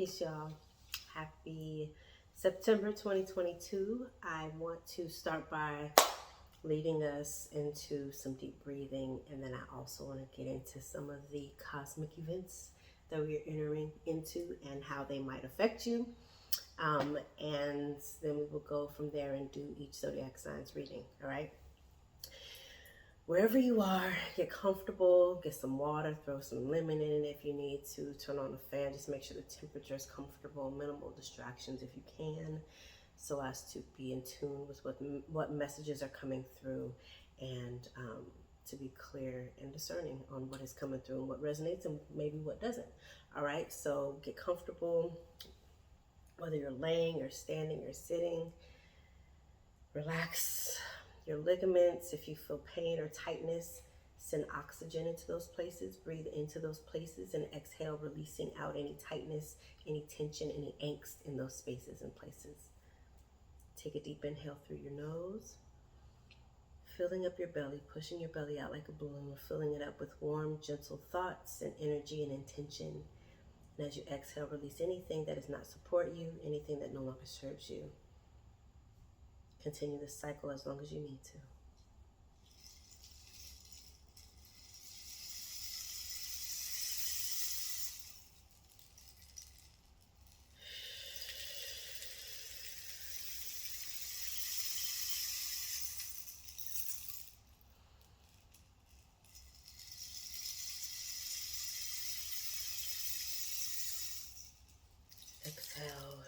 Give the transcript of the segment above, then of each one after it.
Peace, y'all. Happy September 2022. I want to start by leading us into some deep breathing, and then I also want to get into some of the cosmic events that we are entering into and how they might affect you. And then we will go from there and do each zodiac sign's reading. All right. Wherever you are, get comfortable, get some water, throw some lemon in it if you need to, turn on the fan, just make sure the temperature is comfortable, minimal distractions if you can, so as to be in tune with what messages are coming through, and to be clear and discerning on what is coming through and what resonates and maybe what doesn't. All right, so get comfortable, whether you're laying or standing or sitting. Relax your ligaments. If you feel pain or tightness, send oxygen into those places, breathe into those places, and exhale, releasing out any tightness, any tension, any angst in those spaces and places. Take a deep inhale through your nose, filling up your belly, pushing your belly out like a balloon, filling it up with warm, gentle thoughts and energy and intention. And as you exhale, release anything that does not support you, anything that no longer serves you. Continue this cycle as long as you need to. Exhale.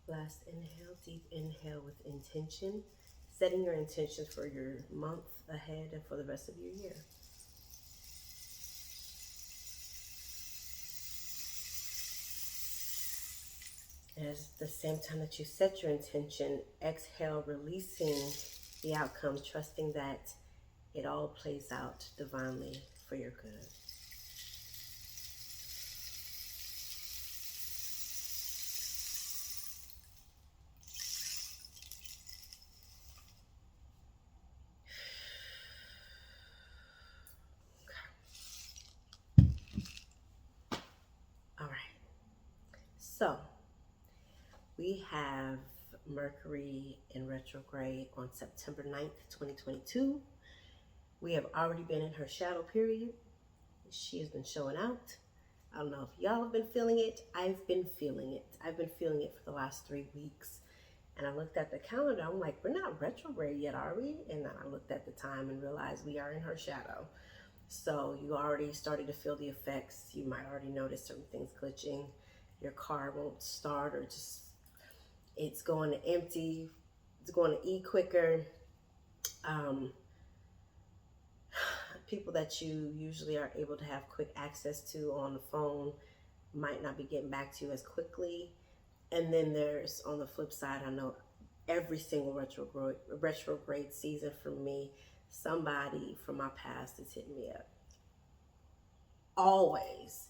Last inhale, deep inhale with intention, setting your intentions for your month ahead and for the rest of your year. And at the same time that you set your intention, exhale, releasing the outcome, trusting that it all plays out divinely for your good. All right. So we have Mercury in retrograde on September 9th, 2022. We have already been in her shadow period. She has been showing out. I don't know if y'all have been feeling it. I've been feeling it. I've been feeling it for the last 3 weeks. And I looked at the calendar. I'm like, we're not retrograde yet, are we? And then I looked at the time and realized we are in her shadow. So you already started to feel the effects. You might already notice certain things glitching. Your car won't start, or just it's going to empty. It's going to eat quicker. People that you usually are able to have quick access to on the phone might not be getting back to you as quickly. And then there's, on the flip side, I know every single retrograde season for me, somebody from my past is hitting me up. Always.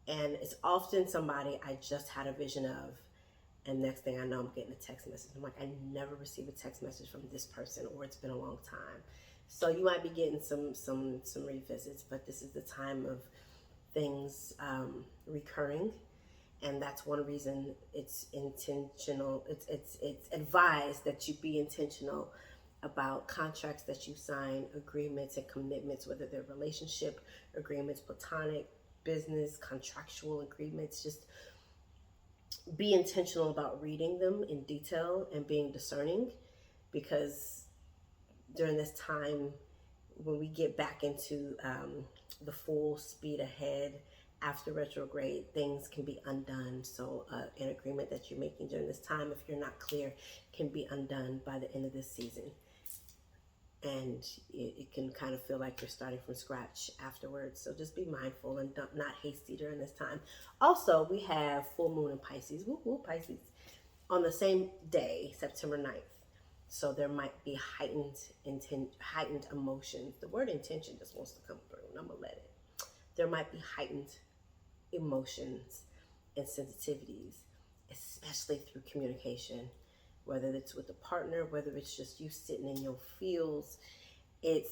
And it's often somebody I just had a vision of. And next thing I know, I'm getting a text message. I'm like, I never received a text message from this person, or it's been a long time. So you might be getting some revisits, but this is the time of things recurring, and that's one reason it's intentional. It's advised that you be intentional about contracts that you sign, agreements and commitments, whether they're relationship agreements, platonic, business, contractual agreements. Just be intentional about reading them in detail and being discerning, because during this time, when we get back into the full speed ahead after retrograde, things can be undone. So an agreement that you're making during this time, if you're not clear, can be undone by the end of this season. And it can kind of feel like you're starting from scratch afterwards. So just be mindful and not hasty during this time. Also, we have full moon in Pisces, Pisces, on the same day, September 9th. So there might be heightened emotions. The word intention just wants to come through, and I'm gonna let it. There might be heightened emotions and sensitivities, especially through communication, whether it's with a partner, whether it's just you sitting in your feels. It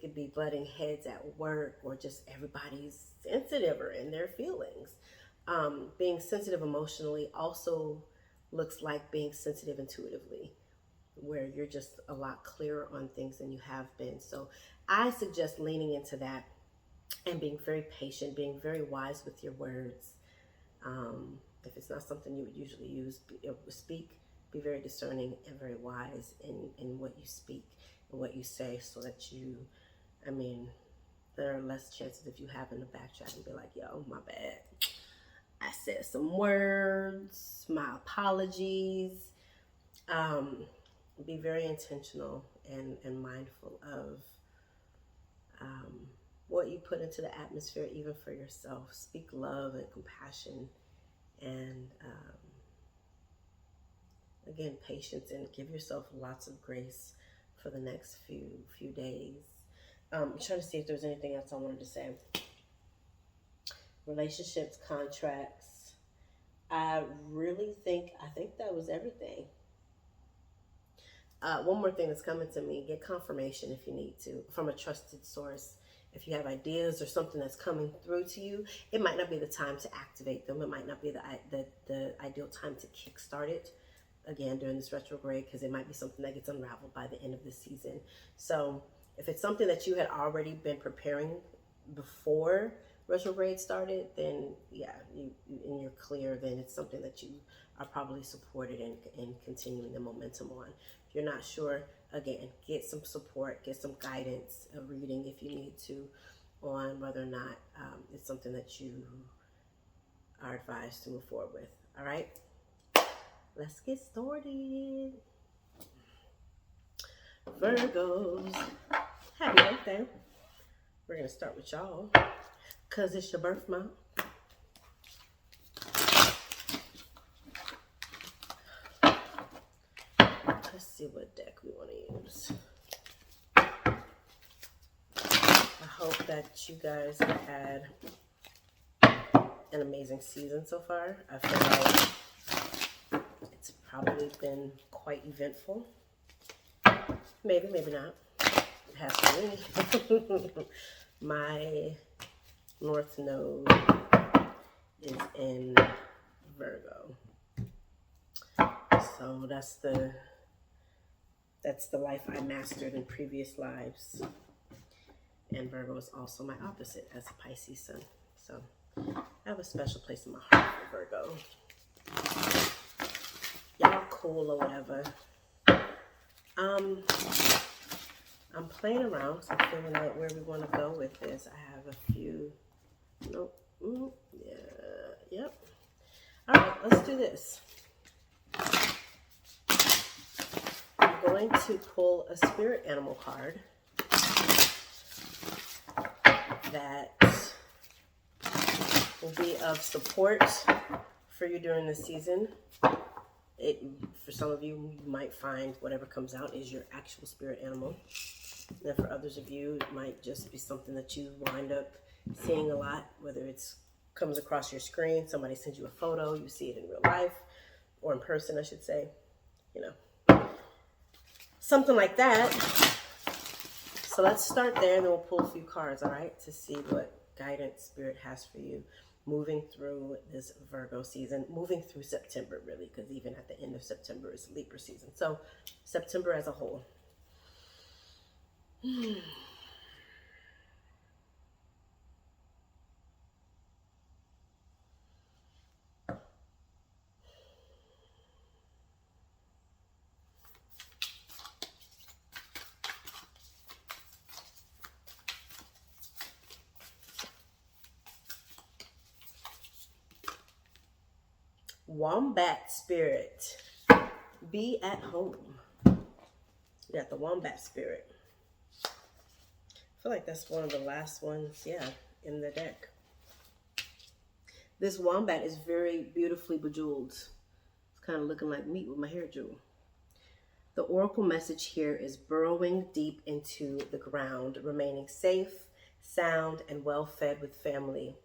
could be butting heads at work, or just everybody's sensitive or in their feelings. Being sensitive emotionally also looks like being sensitive intuitively, where you're just a lot clearer on things than you have been. So I suggest leaning into that and being very patient, being very wise with your words. If it's not something you would usually speak, be very discerning and very wise in what you speak and what you say, so that there are less chances of you having to backtrack and be like, yo, my bad. I said some words, my apologies. Be very intentional and mindful of what you put into the atmosphere, even for yourself. Speak love and compassion, and again, patience, and give yourself lots of grace for the next few days. I'm trying to see if there's anything else I wanted to say. Relationships, contracts. I think that was everything. One more thing that's coming to me: get confirmation if you need to from a trusted source. If you have ideas or something that's coming through to you, it might not be the time to activate them. It might not be the ideal time to kickstart it again during this retrograde, because it might be something that gets unraveled by the end of the season. So if it's something that you had already been preparing before retrograde started, then yeah, and you're clear, then it's something that you are probably supported in continuing the momentum on. If you're not sure, again, get some support, get some guidance, a reading if you need to, on whether or not it's something that you are advised to move forward with. All right, let's get started. Virgos, happy birthday. We're going to start with y'all because it's your birth month. Let's see what deck we want to use. I hope that you guys have had an amazing season so far. I feel like it's probably been quite eventful. Maybe not. It has for me. My North Node is in Virgo. So that's the life I mastered in previous lives. And Virgo is also my opposite as a Pisces sun. So I have a special place in my heart for Virgo. Y'all cool or whatever. I'm playing around, so I'm figuring out where we want to go with this. I have a few. Nope. Yeah. Yep. All right, let's do this. I'm going to pull a spirit animal card that will be of support for you during the season. For some of you, you might find whatever comes out is your actual spirit animal. And for others of you, it might just be something that you wind up seeing a lot, whether it's comes across your screen, somebody sends you a photo, you see it in real life, or in person, I should say, something like that. So let's start there, and then we'll pull a few cards, all right, to see what guidance Spirit has for you moving through this Virgo season, moving through September, really, because even at the end of September is Libra season. So September as a whole. Wombat Spirit, be at home. You got the Wombat Spirit. I feel like that's one of the last ones, in the deck. This wombat is very beautifully bejeweled. It's kind of looking like meat with my hair jewel. The oracle message here is burrowing deep into the ground, remaining safe, sound, and well-fed with family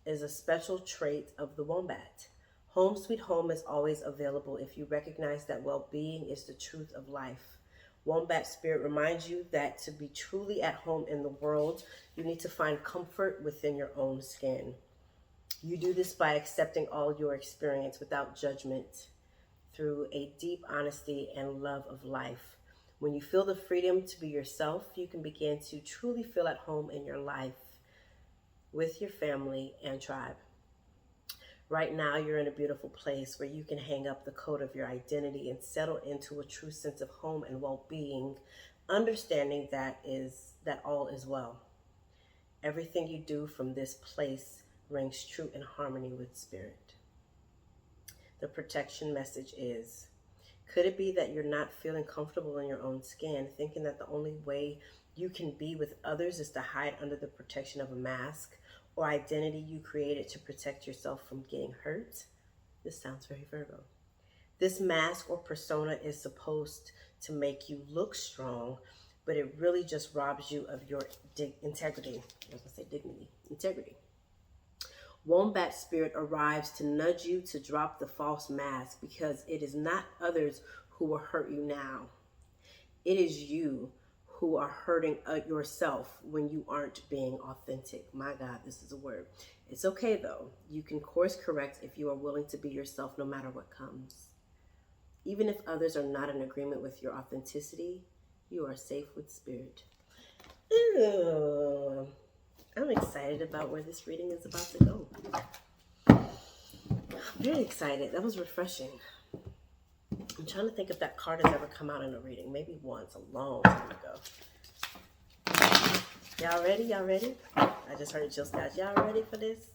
is a special trait of the wombat. Home sweet home is always available if you recognize that well-being is the truth of life. Wombat spirit reminds you that to be truly at home in the world, you need to find comfort within your own skin. You do this by accepting all your experience without judgment, through a deep honesty and love of life. When you feel the freedom to be yourself, you can begin to truly feel at home in your life with your family and tribe. Right now, you're in a beautiful place where you can hang up the coat of your identity and settle into a true sense of home and well-being, understanding that all is well. Everything you do from this place rings true in harmony with spirit. The protection message is, could it be that you're not feeling comfortable in your own skin, thinking that the only way you can be with others is to hide under the protection of a mask or identity you created to protect yourself from getting hurt? This sounds very Virgo. This mask or persona is supposed to make you look strong, but it really just robs you of your integrity. I was going to say dignity, integrity. Wombat spirit arrives to nudge you to drop the false mask, because it is not others who will hurt you now. It is you who are hurting yourself when you aren't being authentic. My God, this is a word. It's okay though. You can course correct if you are willing to be yourself no matter what comes. Even if others are not in agreement with your authenticity, you are safe with spirit. Ooh. I'm excited about where this reading is about to go. I'm very excited. That was refreshing. I'm trying to think if that card has ever come out in a reading. Maybe once, a long time ago. Y'all ready? Y'all ready? I just heard Jill Scott. Y'all ready for this?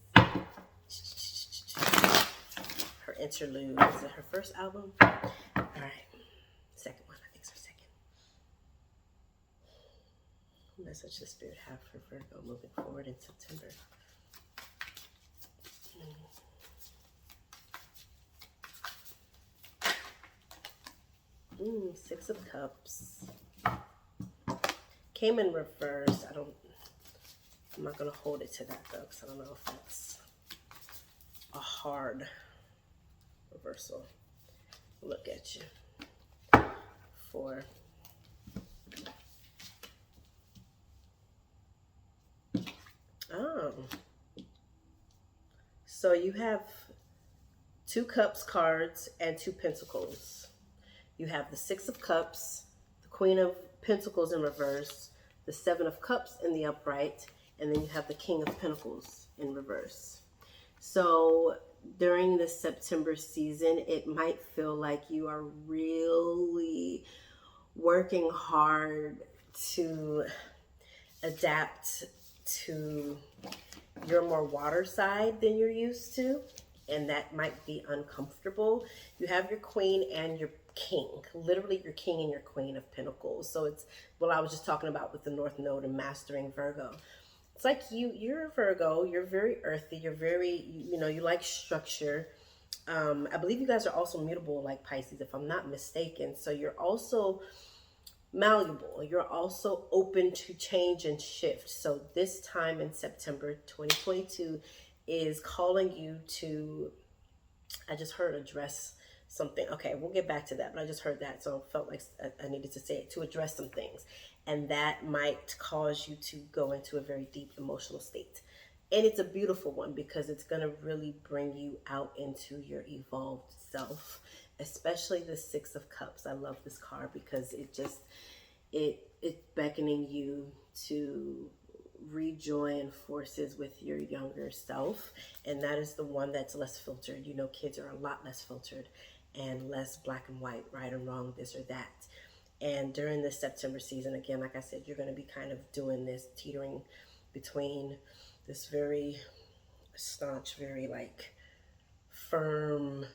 Her interlude. Is it her first album? All right. Second one. I think it's her second. What message does Spirit have for Virgo moving forward in September? Six of Cups. Came in reverse. I'm not going to hold it to that though, because I don't know if that's a hard reversal. Look at you. Four. Oh. So you have two Cups cards and two Pentacles. You have the Six of Cups, the Queen of Pentacles in reverse, the Seven of Cups in the upright, and then you have the King of Pentacles in reverse. So during this September season, it might feel like you are really working hard to adapt to your more water side than you're used to, and that might be uncomfortable. You have your Queen and your King, literally your King and your Queen of Pentacles. So it's what I was just talking about with the North Node and mastering Virgo. It's like you're a Virgo, you're very earthy, you're very, you like structure. I believe you guys are also mutable like Pisces, if I'm not mistaken. So you're also malleable. You're also open to change and shift. So this time in September 2022 is calling you to, I just heard address something. Okay, we'll get back to that, but I just heard that, so I felt like I needed to say it, to address some things. And that might cause you to go into a very deep emotional state. And it's a beautiful one because it's going to really bring you out into your evolved self, especially the Six of Cups. I love this card because it's beckoning you to rejoin forces with your younger self. And that is the one that's less filtered. Kids are a lot less filtered and less black and white, right and wrong, this or that. And during this September season, again, like I said, you're going to be kind of doing this, teetering between this very staunch, very firm,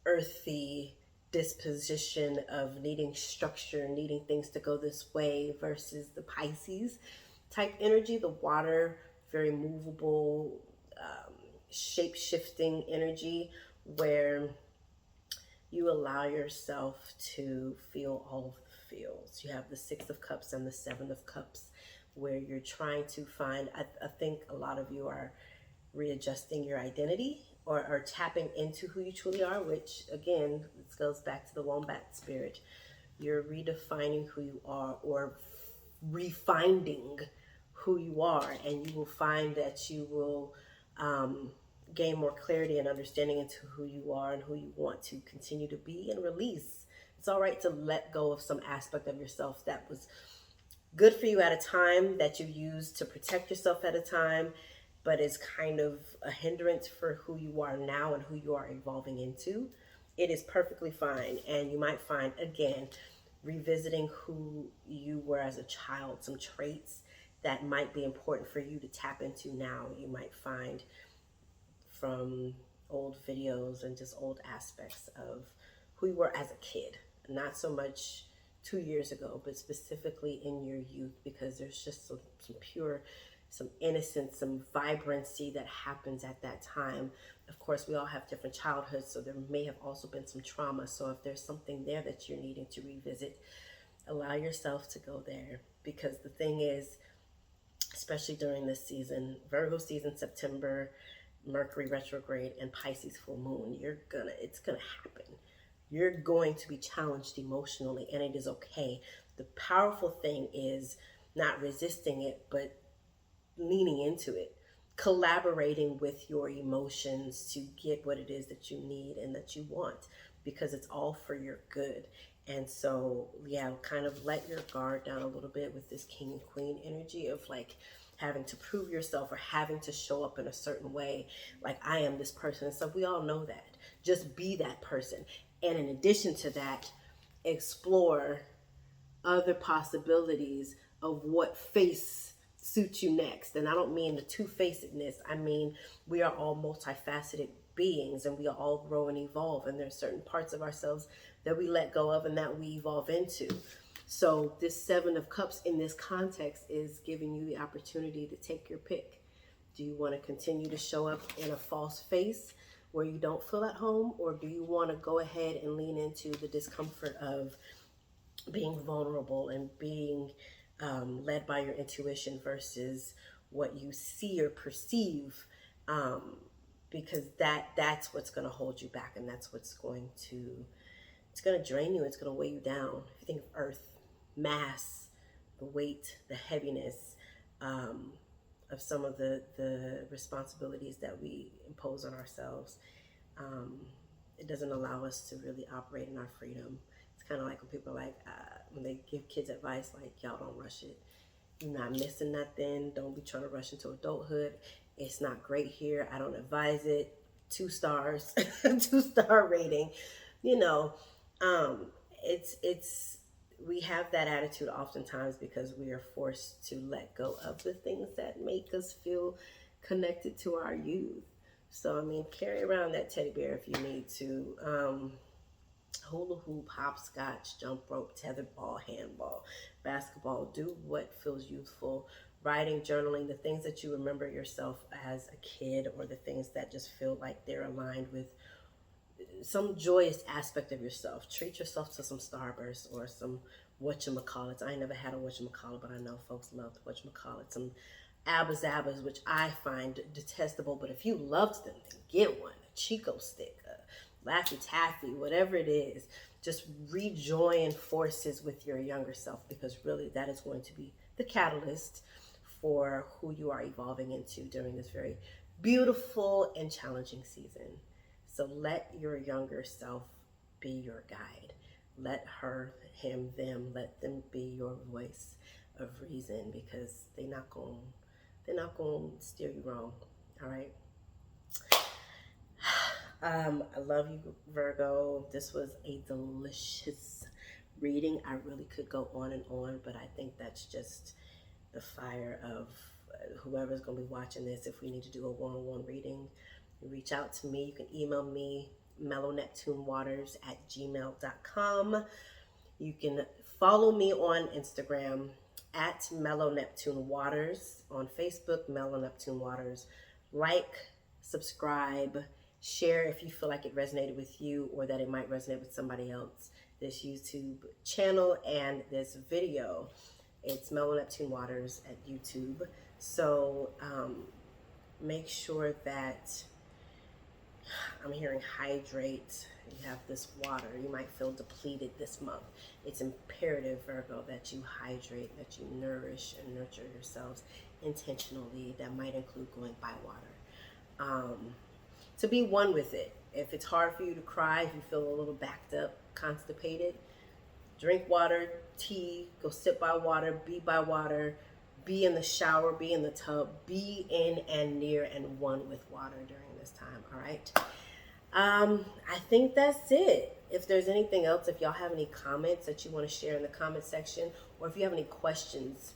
earthy disposition of needing structure, needing things to go this way, versus the Pisces type energy, the water, very movable, shape-shifting energy, where you allow yourself to feel all of the feels. You have the Six of Cups and the Seven of Cups, where you're trying to find, I think a lot of you are readjusting your identity, or tapping into who you truly are, which again, this goes back to the wombat spirit. You're redefining who you are, or refinding who you are, and you will find that you will gain more clarity and understanding into who you are and who you want to continue to be and release. It's all right to let go of some aspect of yourself that was good for you at a time, that you used to protect yourself at a time, but is kind of a hindrance for who you are now and who you are evolving into. It is perfectly fine. And you might find, again, revisiting who you were as a child, some traits that might be important for you to tap into now. You might find from old videos and just old aspects of who you were as a kid. Not so much 2 years ago, but specifically in your youth, because there's just some pure, some innocence, some vibrancy that happens at that time. Of course, we all have different childhoods, so there may have also been some trauma. So if there's something there that you're needing to revisit, allow yourself to go there. Because the thing is, especially during this season, Virgo season, September, Mercury retrograde, and Pisces full moon, it's gonna happen. You're going to be challenged emotionally, and it is okay. The powerful thing is not resisting it, but leaning into it, collaborating with your emotions to get what it is that you need and that you want, because it's all for your good. And so, yeah, kind of let your guard down a little bit with this King and Queen energy of like having to prove yourself or having to show up in a certain way. Like, I am this person and stuff. We all know that. Just be that person. And in addition to that, explore other possibilities of what face suits you next. And I don't mean the two-facedness. I mean, we are all multifaceted beings, and we all grow and evolve. And there's certain parts of ourselves that we let go of and that we evolve into. So this Seven of Cups in this context is giving you the opportunity to take your pick. Do you want to continue to show up in a false face where you don't feel at home? Or do you want to go ahead and lean into the discomfort of being vulnerable and being led by your intuition versus what you see or perceive? Because that's what's going to hold you back, and that's what's going to, it's going to drain you. It's going to weigh you down. If you think of earth, mass, the weight, the heaviness of some of the responsibilities that we impose on ourselves, it doesn't allow us to really operate in our freedom. It's kind of like when people are like, when they give kids advice, like, y'all don't rush it. You're not missing nothing. Don't be trying to rush into adulthood. It's not great here. I don't advise it. 2 stars, 2-star rating. You know, we have that attitude oftentimes because we are forced to let go of the things that make us feel connected to our youth. So, I mean, carry around that teddy bear if you need to. Hula hoop, hopscotch, jump rope, tetherball, handball, basketball. Do what feels youthful. Writing, journaling, the things that you remember yourself as a kid, or the things that just feel like they're aligned with some joyous aspect of yourself. Treat yourself to some Starburst or some whatchamacallits. I ain't never had a whatchamacallit, but I know folks love the whatchamacallit. Some Abba-Zabbas, which I find detestable, but if you loved them, then get one. A Chico stick, a Laffy Taffy, whatever it is. Just rejoin forces with your younger self, because really that is going to be the catalyst for who you are evolving into during this very beautiful and challenging season. So let your younger self be your guide. Let her, him, them, let them be your voice of reason, because they're not going to steer you wrong. All right. I love you, Virgo. This was a delicious reading. I really could go on and on, but I think that's just the fire of whoever's going to be watching this. If we need to do a one-on-one reading, reach out to me. You can email me, mellowNeptuneWaters@gmail.com. You can follow me on Instagram at MellowNeptuneWaters, on Facebook, Mellow Neptune Waters. Like, subscribe, Share if you feel like it resonated with you or that it might resonate with somebody else. This YouTube channel and this video, it's Mellow Neptune Waters at YouTube. So make sure that I'm hearing hydrate. You have this water. You might feel depleted this month. It's imperative, Virgo, that you hydrate, that you nourish and nurture yourselves intentionally. That might include going by water. To be one with it. If it's hard for you to cry, if you feel a little backed up, constipated, drink water, tea, go sit by water, be in the shower, be in the tub, be in and near and one with water during this time, all right? I think that's it. If there's anything else, if y'all have any comments that you want to share in the comment section, or if you have any questions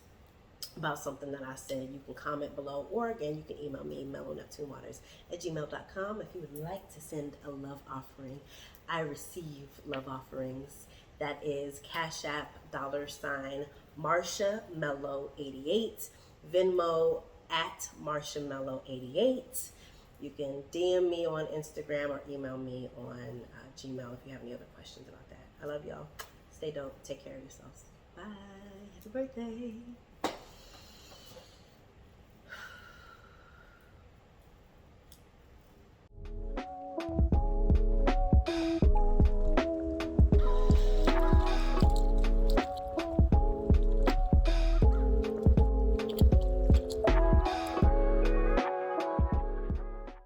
about something that I said, you can comment below, or again, you can email me, mellowneptunewaters@gmail.com. If you would like to send a love offering, I receive love offerings. That is CashApp $MarshaMellow88, Venmo at MarshaMellow88. You can DM me on Instagram or email me on Gmail if you have any other questions about that. I love y'all. Stay dope. Take care of yourselves. Bye. Happy birthday.